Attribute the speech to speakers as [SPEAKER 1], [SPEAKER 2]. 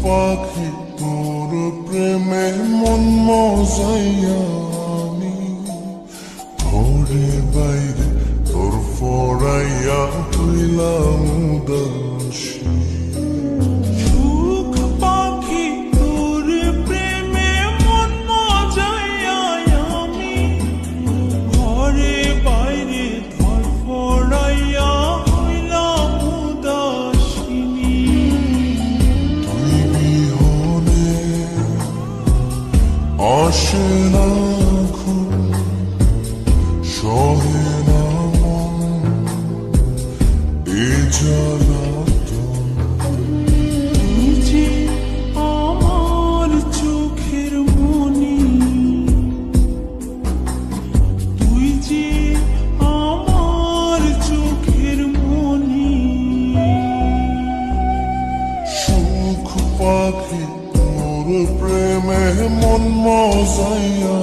[SPEAKER 1] পাখি তোর প্রেমে মন মজাইয়া আমি ঘরে বাইরে তোর ফরাইয়া হইলাম উদাসী।
[SPEAKER 2] সুখ পাখি তোর প্রেমে মন মজাইয়া আমি ঘরে বাইরে ধরফরাইয়া হইলাম উদাসিনী।
[SPEAKER 1] তুই বিহনে আসে না ঘুম, সহে না মন এ জ্বালাতন।
[SPEAKER 2] তুই যে আমার চোখের মনি, তুই যে আমার চোখের মনি।
[SPEAKER 1] সুখ পাখি তোর প্রেমে মন মজাইয়া